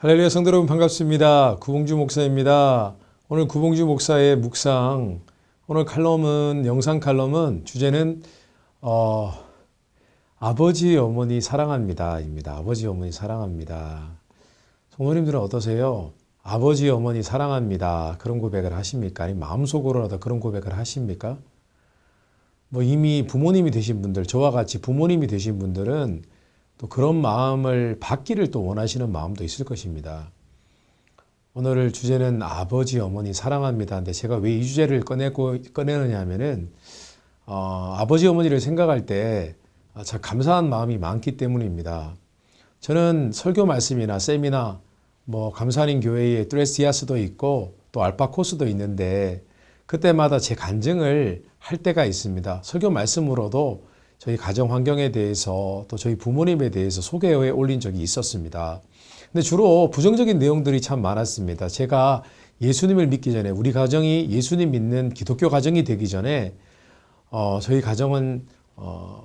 할렐루야 성도 여러분 반갑습니다. 구봉주 목사입니다. 오늘 구봉주 목사의 묵상 오늘 영상 칼럼은 주제는 아버지 어머니 사랑합니다 입니다. 아버지 어머니 사랑합니다. 성도님들은 어떠세요? 아버지 어머니 사랑합니다 그런 고백을 하십니까? 아니면 마음속으로라도 그런 고백을 하십니까? 이미 부모님이 되신 분들, 저와 같이 부모님이 되신 분들은 또 그런 마음을 받기를 또 원하시는 마음도 있을 것입니다. 오늘 주제는 아버지, 어머니 사랑합니다. 근데 제가 왜 이 주제를 꺼내느냐 하면은, 아버지, 어머니를 생각할 때 참 감사한 마음이 많기 때문입니다. 저는 설교 말씀이나 세미나, 감사하는 교회에 뚜레스티아스도 있고 또 알파 코스도 있는데 그때마다 제 간증을 할 때가 있습니다. 설교 말씀으로도 저희 가정 환경에 대해서 또 저희 부모님에 대해서 소개해 올린 적이 있었습니다. 근데 주로 부정적인 내용들이 참 많았습니다. 제가 예수님을 믿기 전에 우리 가정이 예수님 믿는 기독교 가정이 되기 전에 저희 가정은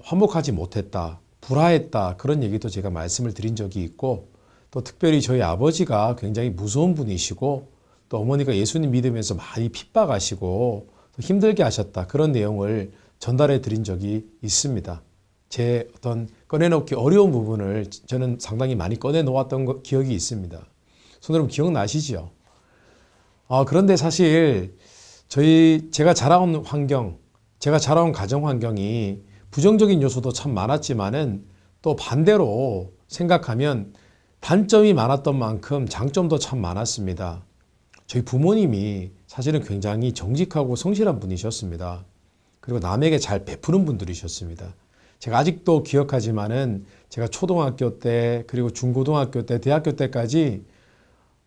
화목하지 못했다, 불화했다 그런 얘기도 제가 말씀을 드린 적이 있고 또 특별히 저희 아버지가 굉장히 무서운 분이시고 또 어머니가 예수님 믿으면서 많이 핍박하시고 또 힘들게 하셨다 그런 내용을 전달해 드린 적이 있습니다. 제 어떤 꺼내놓기 어려운 부분을 저는 상당히 많이 꺼내놓았던 기억이 있습니다. 여러분 기억나시죠? 그런데 사실 제가 자라온 환경, 제가 자라온 가정 환경이 부정적인 요소도 참 많았지만은 또 반대로 생각하면 단점이 많았던 만큼 장점도 참 많았습니다. 저희 부모님이 사실은 굉장히 정직하고 성실한 분이셨습니다. 그리고 남에게 잘 베푸는 분들이셨습니다. 제가 아직도 기억하지만은 제가 초등학교 때 그리고 중고등학교 때 대학교 때까지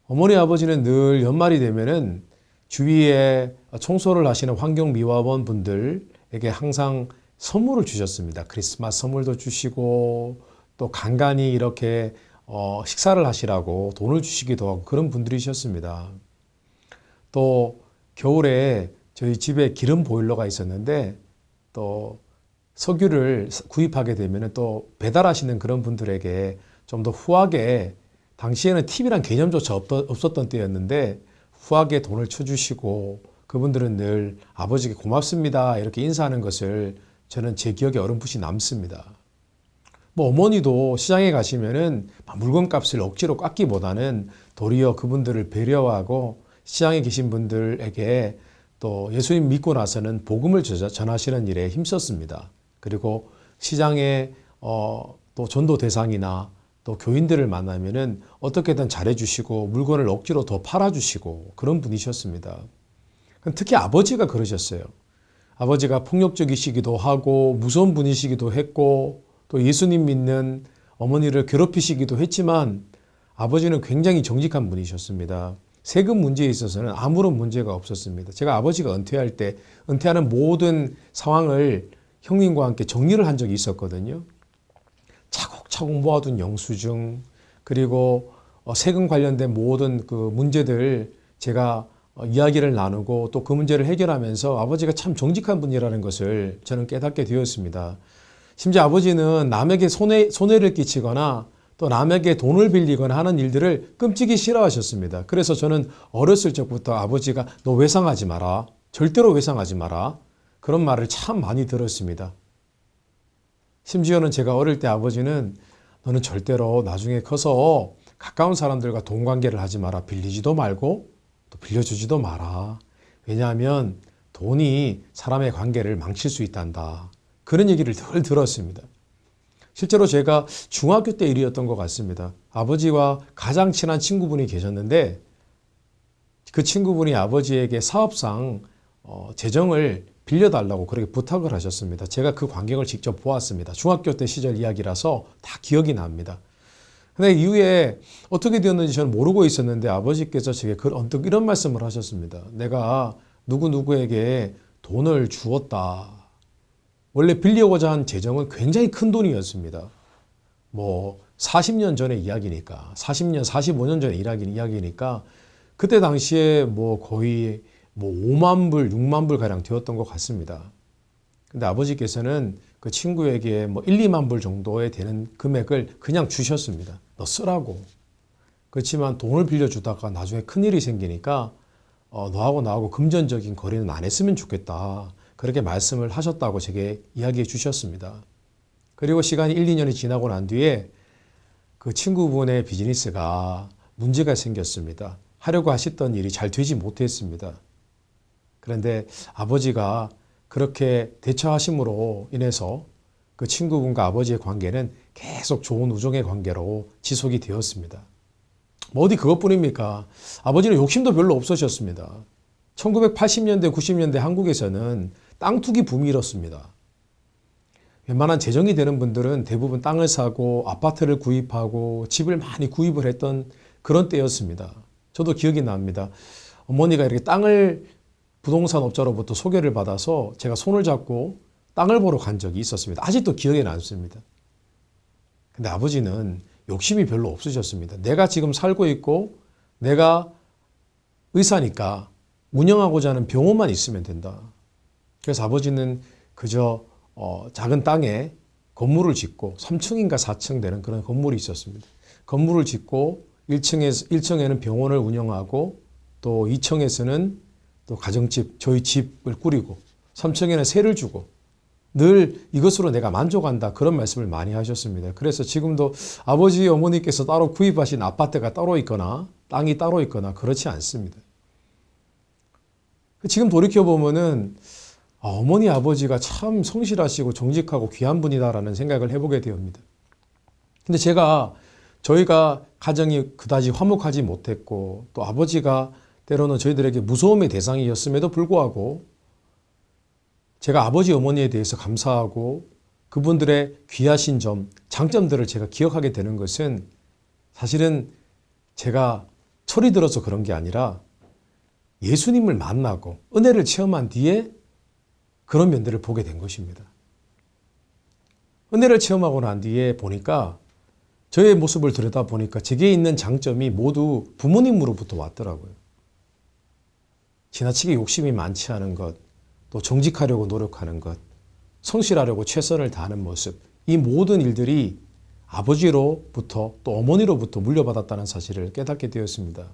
어머니 아버지는 늘 연말이 되면은 주위에 청소를 하시는 환경미화원 분들에게 항상 선물을 주셨습니다. 크리스마스 선물도 주시고 또 간간히 이렇게 식사를 하시라고 돈을 주시기도 하고 그런 분들이셨습니다. 또 겨울에 저희 집에 기름 보일러가 있었는데 또 석유를 구입하게 되면 또 배달하시는 그런 분들에게 좀 더 후하게 당시에는 팁이란 개념조차 없었던 때였는데 후하게 돈을 쳐주시고 그분들은 늘 아버지께 고맙습니다 이렇게 인사하는 것을 저는 제 기억에 어렴풋이 남습니다. 어머니도 시장에 가시면은 물건값을 억지로 깎기보다는 도리어 그분들을 배려하고 시장에 계신 분들에게 또 예수님 믿고 나서는 복음을 전하시는 일에 힘썼습니다. 그리고 시장에 또 전도 대상이나 또 교인들을 만나면은 어떻게든 잘해주시고 물건을 억지로 더 팔아주시고 그런 분이셨습니다. 특히 아버지가 그러셨어요. 아버지가 폭력적이시기도 하고 무서운 분이시기도 했고 또 예수님 믿는 어머니를 괴롭히시기도 했지만 아버지는 굉장히 정직한 분이셨습니다. 세금 문제에 있어서는 아무런 문제가 없었습니다. 제가 아버지가 은퇴하는 모든 상황을 형님과 함께 정리를 한 적이 있었거든요. 차곡차곡 모아둔 영수증 그리고 세금 관련된 모든 그 문제들 제가 이야기를 나누고 또 그 문제를 해결하면서 아버지가 참 정직한 분이라는 것을 저는 깨닫게 되었습니다. 심지어 아버지는 남에게 손해를 끼치거나 또 남에게 돈을 빌리거나 하는 일들을 끔찍이 싫어하셨습니다. 그래서 저는 어렸을 적부터 아버지가 너 외상하지 마라. 절대로 외상하지 마라. 그런 말을 참 많이 들었습니다. 심지어는 제가 어릴 때 아버지는 너는 절대로 나중에 커서 가까운 사람들과 돈 관계를 하지 마라. 빌리지도 말고 또 빌려주지도 마라. 왜냐하면 돈이 사람의 관계를 망칠 수 있단다. 그런 얘기를 늘 들었습니다. 실제로 제가 중학교 때 일이었던 것 같습니다. 아버지와 가장 친한 친구분이 계셨는데 그 친구분이 아버지에게 사업상 재정을 빌려달라고 그렇게 부탁을 하셨습니다. 제가 그 광경을 직접 보았습니다. 중학교 때 시절 이야기라서 다 기억이 납니다. 근데 이후에 어떻게 되었는지 저는 모르고 있었는데 아버지께서 제게 언뜻 이런 말씀을 하셨습니다. 내가 누구누구에게 돈을 주었다. 원래 빌려고자 한 재정은 굉장히 큰 돈이었습니다. 40년 전의 이야기니까, 40년, 45년 전의 이야기니까, 그때 당시에 거의 5만 불, 6만 불 가량 되었던 것 같습니다. 근데 아버지께서는 그 친구에게 1, 2만 불 정도에 되는 금액을 그냥 주셨습니다. 너 쓰라고. 그렇지만 돈을 빌려주다가 나중에 큰일이 생기니까 너하고 나하고 금전적인 거래는 안 했으면 좋겠다. 그렇게 말씀을 하셨다고 제게 이야기해 주셨습니다. 그리고 시간이 1, 2년이 지나고 난 뒤에 그 친구분의 비즈니스가 문제가 생겼습니다. 하려고 하셨던 일이 잘 되지 못했습니다. 그런데 아버지가 그렇게 대처하심으로 인해서 그 친구분과 아버지의 관계는 계속 좋은 우정의 관계로 지속이 되었습니다. 뭐 어디 그것뿐입니까? 아버지는 욕심도 별로 없으셨습니다. 1980년대, 90년대 한국에서는 땅 투기 붐이 일었습니다. 웬만한 재정이 되는 분들은 대부분 땅을 사고 아파트를 구입하고 집을 많이 구입을 했던 그런 때였습니다. 저도 기억이 납니다. 어머니가 이렇게 땅을 부동산 업자로부터 소개를 받아서 제가 손을 잡고 땅을 보러 간 적이 있었습니다. 아직도 기억에 남습니다. 근데 아버지는 욕심이 별로 없으셨습니다. 내가 지금 살고 있고 내가 의사니까 운영하고자 하는 병원만 있으면 된다. 그래서 아버지는 그저 작은 땅에 건물을 짓고 3층인가 4층 되는 그런 건물이 있었습니다. 건물을 짓고 1층에는 병원을 운영하고 또 2층에서는 또 가정집, 저희 집을 꾸리고 3층에는 세를 주고 늘 이것으로 내가 만족한다 그런 말씀을 많이 하셨습니다. 그래서 지금도 아버지 어머니께서 따로 구입하신 아파트가 따로 있거나 땅이 따로 있거나 그렇지 않습니다. 지금 돌이켜보면은 어머니 아버지가 참 성실하시고 정직하고 귀한 분이다라는 생각을 해보게 됩니다. 근데 저희가 가정이 그다지 화목하지 못했고 또 아버지가 때로는 저희들에게 무서움의 대상이었음에도 불구하고 제가 아버지 어머니에 대해서 감사하고 그분들의 귀하신 점, 장점들을 제가 기억하게 되는 것은 사실은 제가 철이 들어서 그런 게 아니라 예수님을 만나고 은혜를 체험한 뒤에 그런 면들을 보게 된 것입니다. 은혜를 체험하고 난 뒤에 보니까 저의 모습을 들여다보니까 제게 있는 장점이 모두 부모님으로부터 왔더라고요. 지나치게 욕심이 많지 않은 것, 또 정직하려고 노력하는 것, 성실하려고 최선을 다하는 모습, 이 모든 일들이 아버지로부터 또 어머니로부터 물려받았다는 사실을 깨닫게 되었습니다.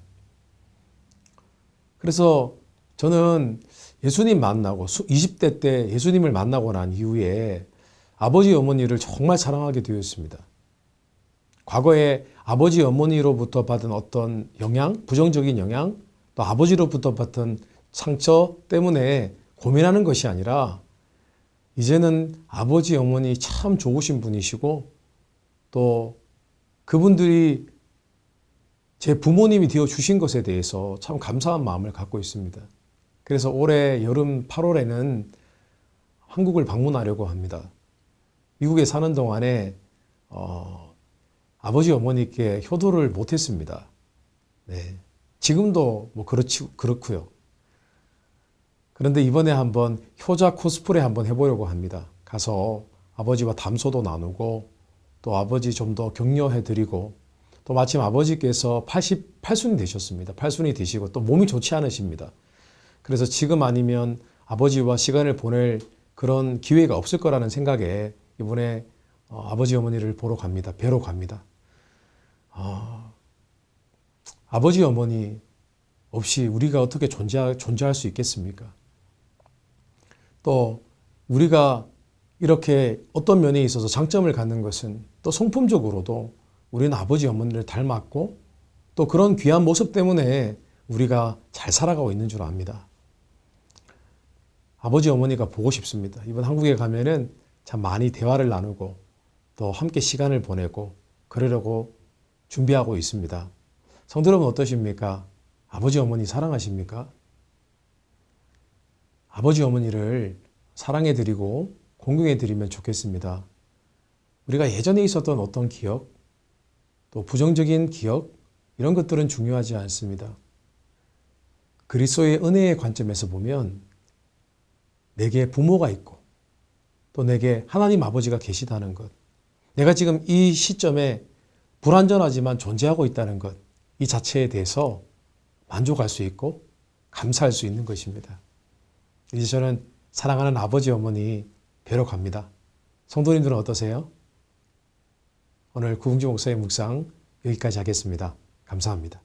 그래서 저는 예수님 만나고 20대 때 예수님을 만나고 난 이후에 아버지 어머니를 정말 사랑하게 되었습니다. 과거에 아버지 어머니로부터 받은 어떤 영향, 부정적인 영향, 또 아버지로부터 받은 상처 때문에 고민하는 것이 아니라 이제는 아버지 어머니 참 좋으신 분이시고 또 그분들이 제 부모님이 되어 주신 것에 대해서 참 감사한 마음을 갖고 있습니다. 그래서 올해 여름 8월에는 한국을 방문하려고 합니다. 미국에 사는 동안에 아버지 어머니께 효도를 못했습니다. 네. 지금도 뭐 그렇고요. 그런데 이번에 한번 효자 코스프레 한번 해보려고 합니다. 가서 아버지와 담소도 나누고 또 아버지 좀 더 격려해드리고 또 마침 아버지께서 88순이 되셨습니다. 8순이 되시고 또 몸이 좋지 않으십니다. 그래서 지금 아니면 아버지와 시간을 보낼 그런 기회가 없을 거라는 생각에 이번에 아버지 어머니를 보러 갑니다. 뵈러 갑니다. 아버지 어머니 없이 우리가 어떻게 존재할 수 있겠습니까? 또 우리가 이렇게 어떤 면에 있어서 장점을 갖는 것은 또 성품적으로도 우리는 아버지 어머니를 닮았고 또 그런 귀한 모습 때문에 우리가 잘 살아가고 있는 줄 압니다. 아버지 어머니가 보고 싶습니다. 이번 한국에 가면은 참 많이 대화를 나누고 또 함께 시간을 보내고 그러려고 준비하고 있습니다. 성도 여러분 어떠십니까? 아버지 어머니 사랑하십니까? 아버지 어머니를 사랑해드리고 공경해드리면 좋겠습니다. 우리가 예전에 있었던 어떤 기억, 또 부정적인 기억, 이런 것들은 중요하지 않습니다. 그리스도의 은혜의 관점에서 보면 내게 부모가 있고 또 내게 하나님 아버지가 계시다는 것, 내가 지금 이 시점에 불완전하지만 존재하고 있다는 것, 이 자체에 대해서 만족할 수 있고 감사할 수 있는 것입니다. 이제 저는 사랑하는 아버지 어머니 뵈러 갑니다. 성도님들은 어떠세요? 오늘 구흥주 목사의 묵상 여기까지 하겠습니다. 감사합니다.